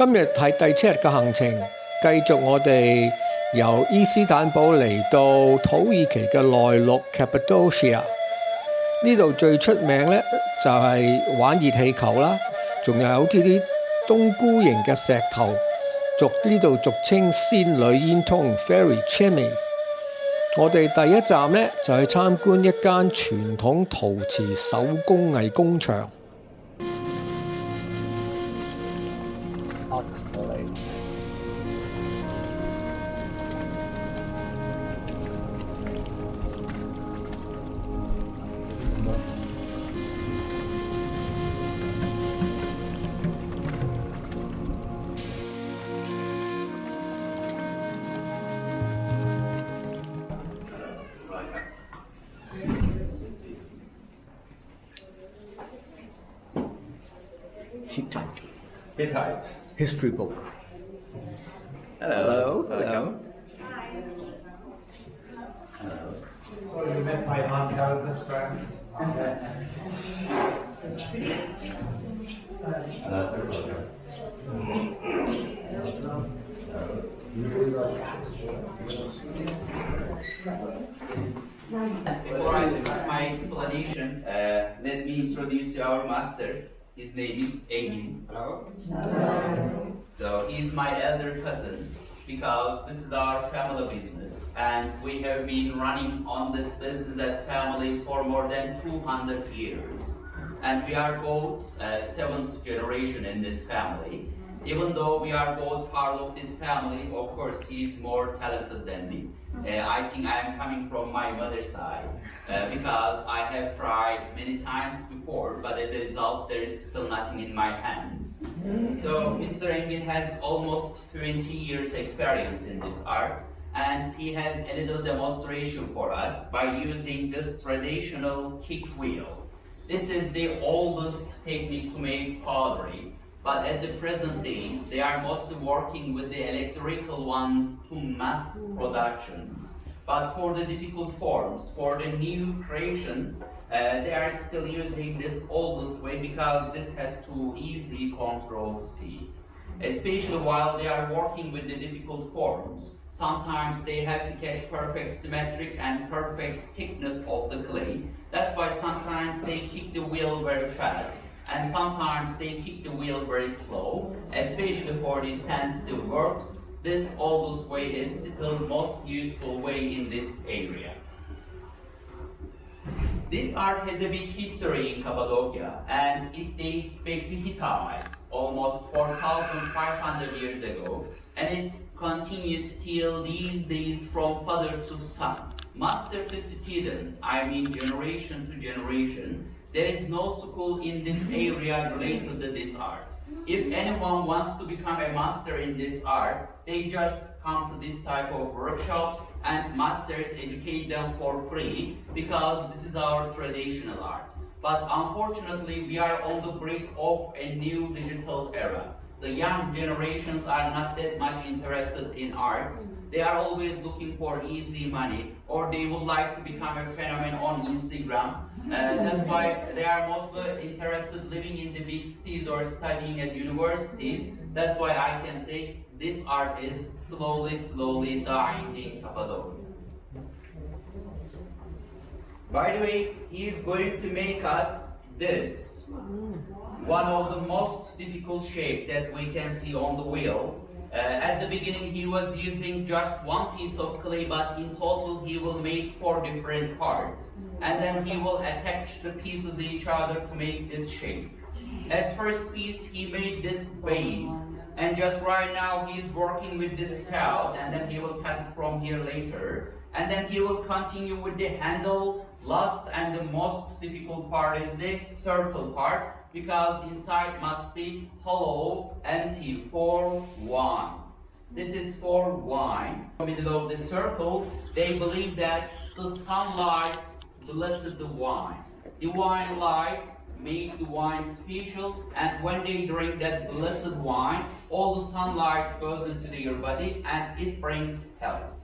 今日係第7日嘅行程，繼續我哋由伊斯坦堡嚟到土耳其嘅內陸 Cappadocia。呢度最出名呢就係玩熱氣球啦，仲有好似啲冬菇形嘅石頭，呢度俗稱仙女煙囪 Fairy Chimney。我哋第一站呢就去參觀一間傳統陶瓷手工藝工場。Hittite History book. Hello. Hello. Hello. So you met my aunt Calvin's friend? That's her brother. Before I start my explanation, let me introduce you our master. His name is Engin. Hello. So he's my elder cousin because this is our family business and we have been running on this business as family for more than 200 years. And we are both 7th generation in this family. Even though we are both part of this family, of course he is more talented than me. I think I am coming from my mother's side because I have tried many times before, but as a result there is still nothing in my hands. So Mr. Engin has almost 20 years experience in this art, and he has a little demonstration for us by using this traditional kick wheel. This is the oldest technique to make pottery. But at the present days, they are mostly working with the electrical ones to mass productions. But for the difficult forms, for the new creations, they are still using this oldest way because this has too easy control speed. Especially while they are working with the difficult forms, sometimes they have to catch perfect symmetric and perfect thickness of the clay. That's why sometimes they kick the wheel very fast. And sometimes they kick the wheel very slow, especially for the sensitive works. This oldest way is still the most useful way in this area. This art has a big history in Cappadocia, and it dates back to Hittites, almost 4,500 years ago, and it's continued till these days from father to son, master to students, I mean generation to generation. There is no school in this area related to this art. If anyone wants to become a master in this art, they just come to this type of workshops and masters educate them for free because this is our traditional art. But unfortunately, we are on the brink of a new digital era. The young generations are not that much interested in arts. They are always looking for easy money, or they would like to become a phenomenon on Instagram. That's why they are mostly interested living in the big cities or studying at universities. That's why I can say this art is slowly dying in Cappadocia. By the way, he is going to make us this. One of the most difficult shape that we can see on the wheel. At the beginning he was using just one piece of clay, but in total he will make 4 different parts. And then he will attach the pieces each other to make this shape. As first piece he made this base. And just right now he is working with this spout, and then he will cut it from here later. And then he will continue with the handle. Last and the most difficult part is the circle part, because inside must be hollow, empty for wine. This is for wine. In the middle of the circle, they believe that the sunlight blesses the wine. The wine lights make the wine special, and when they drink that blessed wine, all the sunlight goes into their body and it brings health.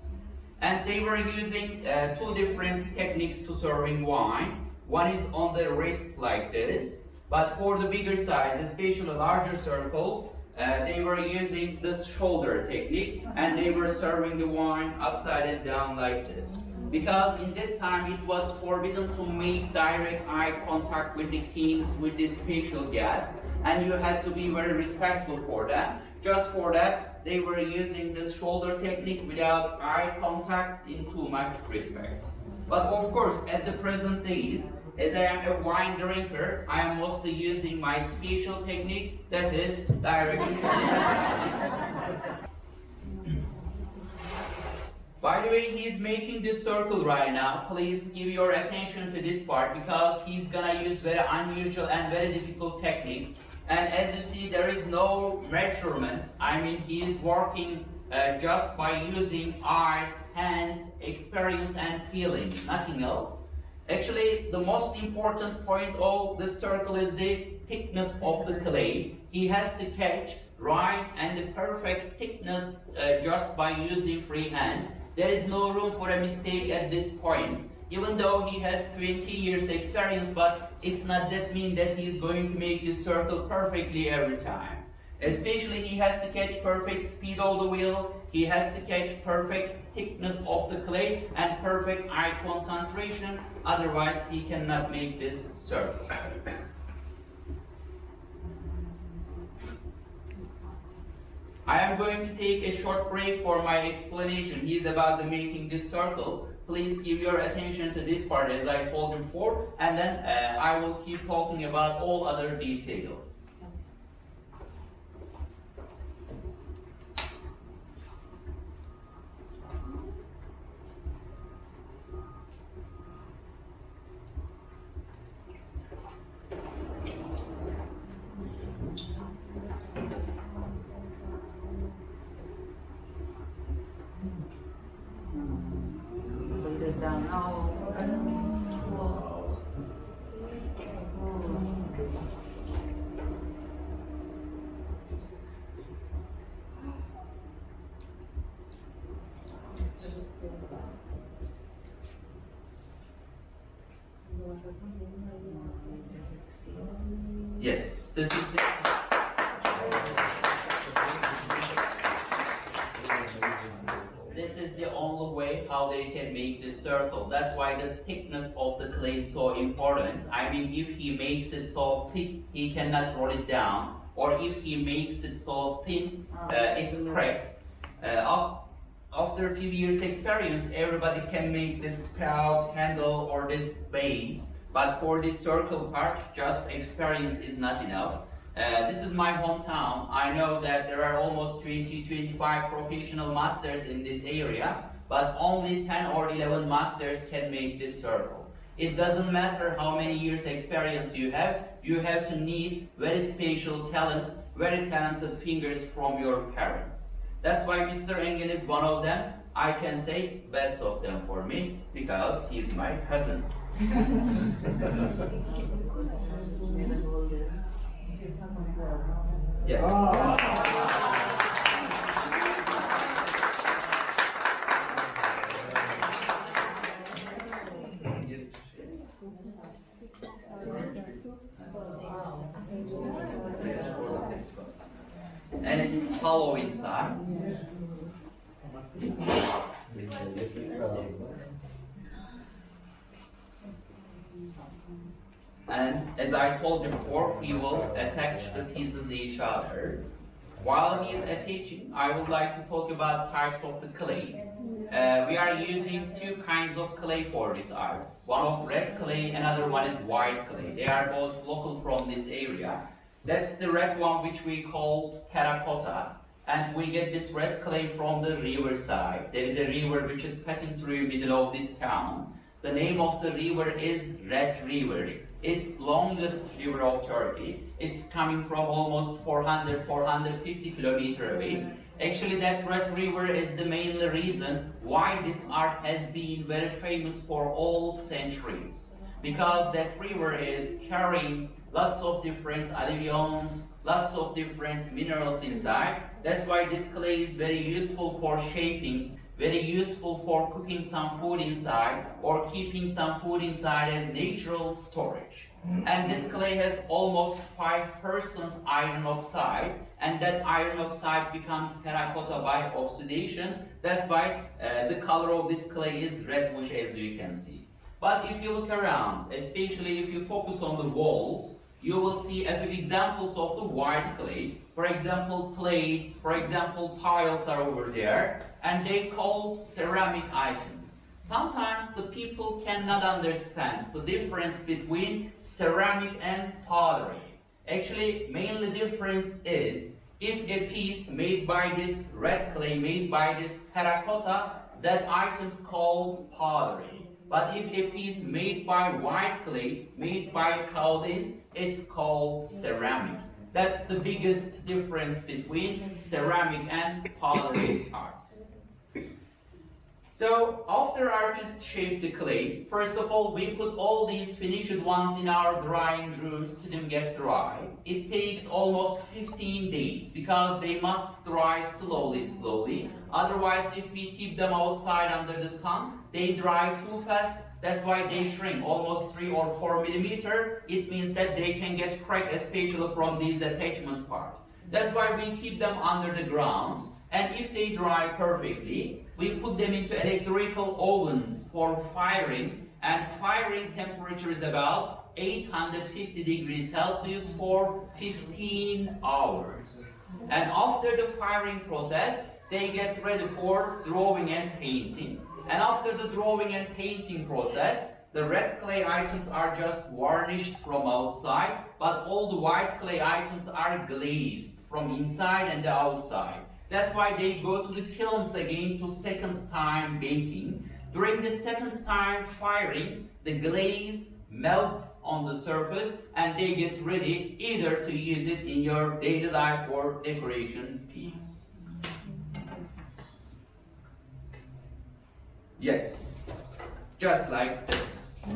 And they were using 2 different techniques to serving wine. One is on the wrist like this, but for the bigger size, especially larger circles, they were using this shoulder technique and they were serving the wine upside down like this. Because in that time it was forbidden to make direct eye contact with the kings, with the special guests, and you had to be very respectful for that. Just for that, they were using this shoulder technique without eye contact in too much respect. But of course, at the present days, as I am a wine drinker, I am mostly using my special technique, that is directly. By the way, he's making this circle right now. Please give your attention to this part because he's gonna use very unusual and very difficult technique. And as you see, there is no measurements. I mean, he is working just by using eyes, hands, experience and feeling, nothing else. Actually, the most important point of this circle is the thickness of the clay. He has to catch right and the perfect thickness just by using free hands. There is no room for a mistake at this point. Even though he has 20 years experience, but it's not that mean that he is going to make this circle perfectly every time. Especially he has to catch perfect speed of the wheel, he has to catch perfect thickness of the clay and perfect eye concentration, otherwise he cannot make this circle. I am going to take a short break for my explanation. He is about the making this circle. Please give your attention to this part as I told you before, and then I will keep talking about all other details. Yes, this is the only way how they can make this circle. That's why the thickness of the clay is so important. I mean, if he makes it so thick, he cannot roll it down. Or if he makes it so thin, it's cracked. After a few years experience, everybody can make this spout, handle, or this base. But for this circle part, just experience is not enough. This is my hometown. I know that there are almost 20-25 professional masters in this area, but only 10 or 11 masters can make this circle. It doesn't matter how many years experience you have to need very special talent, very talented fingers from your parents. That's why Mr. Engin is one of them. I can say best of them for me because he's my cousin. Yes. And it's hollow inside. And as I told you before, we will attach the pieces each other. While he is attaching, I would like to talk about types of the clay. We are using two kinds of clay for this art. One of red clay, another one is white clay. They are both local from this area. That's the red one which we call terracotta. And we get this red clay from the river side. There is a river which is passing through the middle of this town. The name of the river is Red River. It's longest river of Turkey. It's coming from almost 400-450 kilometers away. Actually, that Red River is the main reason why this art has been very famous for all centuries. Because that river is carrying lots of different alluvions, lots of different minerals inside. That's why this clay is very useful for shaping, very useful for cooking some food inside or keeping some food inside as natural storage. And this clay has almost 5% iron oxide. and that iron oxide becomes terracotta by oxidation. That's why the color of this clay is reddish, as you can see. But if you look around, especially if you focus on the walls, you will see a few examples of the white clay. For example, plates, for example, tiles are over there, and they called ceramic items. Sometimes the people cannot understand the difference between ceramic and pottery. Actually, mainly difference is if a piece made by this red clay, made by this terracotta, that item's called pottery. But if a piece made by white clay, made by kaolin, it's called ceramic. That's the biggest difference between ceramic and pottery art. So after artists shaped the clay, first of all, we put all these finished ones in our drying rooms to them get dry. It takes almost 15 days because they must dry slowly. Otherwise, if we keep them outside under the sun, they dry too fast. That's why they shrink almost 3 or 4 millimeter. It means that they can get cracked, especially from these attachment parts. That's why we keep them under the ground. And if they dry perfectly, we put them into electrical ovens for firing, and firing temperature is about 850 degrees Celsius for 15 hours. And after the firing process, they get ready for drawing and painting. And after the drawing and painting process, the red clay items are just varnished from outside, but all the white clay items are glazed from inside and the outside. That's why they go to the kilns again to second time baking. During the second time firing, the glaze melts on the surface and they get ready either to use it in your daily life or decoration piece. Yes, just like this.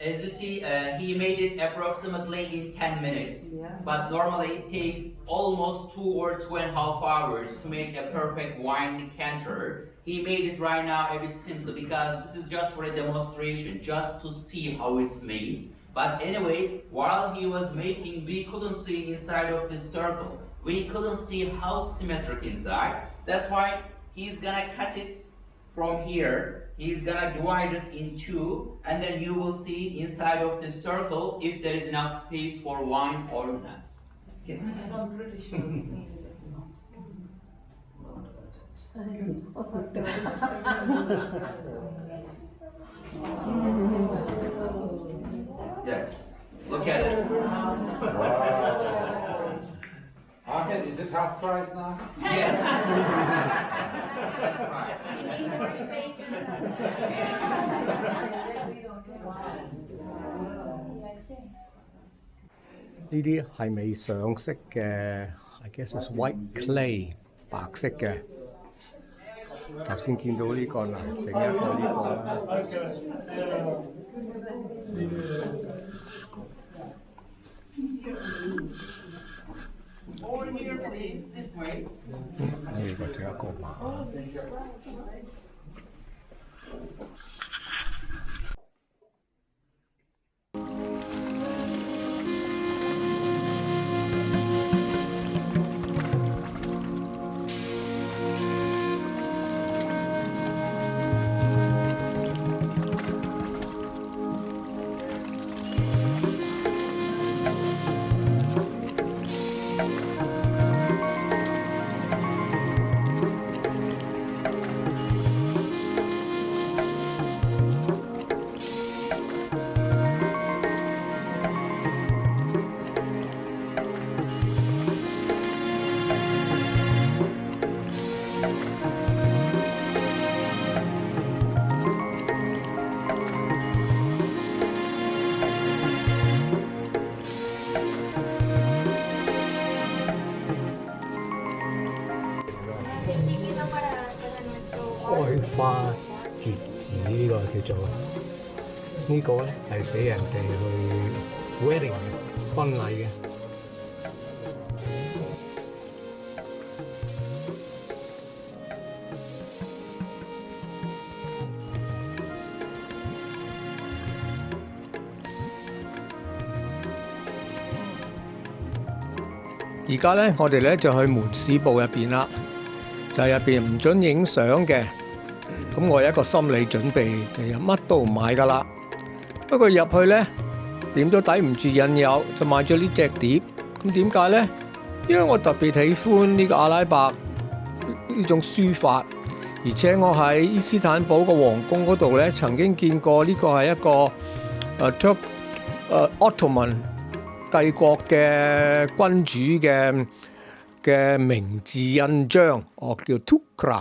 As you see, he made it approximately in 10 minutes, but normally it takes almost 2 or 2.5 hours to make a perfect wine decanter. He made it right now a bit simply because this is just for a demonstration, just to see how it's made. But anyway, while he was making, we couldn't see inside of this circle. We couldn't see how symmetric inside. That's why he's gonna cut it from here. He's gonna divide it in 2, and then you will see inside of the circle if there is enough space for wine or not. Yes. Yes. Look at it. Ahmed, is it half price now? Yes.呢啲係未上色嘅 I guess it's white clay 白色嘅。頭先見到呢個啦，整一個呢個啦。Over here, please. This way. 呢個整一個嘛。開花結子呢個叫做呢個咧係俾人哋去 wedding 婚禮嘅。而家咧，我哋咧就去門市部入邊啦，就係入邊唔準影相嘅。咁我有一個心理準備，就係乜都唔買噶啦。不過入去咧，點都抵唔住引誘，就買咗呢隻碟。咁點解咧？因為我特別喜歡呢個阿拉伯呢種書法，而且我喺伊斯坦堡個皇宮嗰度咧，曾經見過呢個係一個Ottoman 帝國嘅君主嘅名字印章，叫 tughra。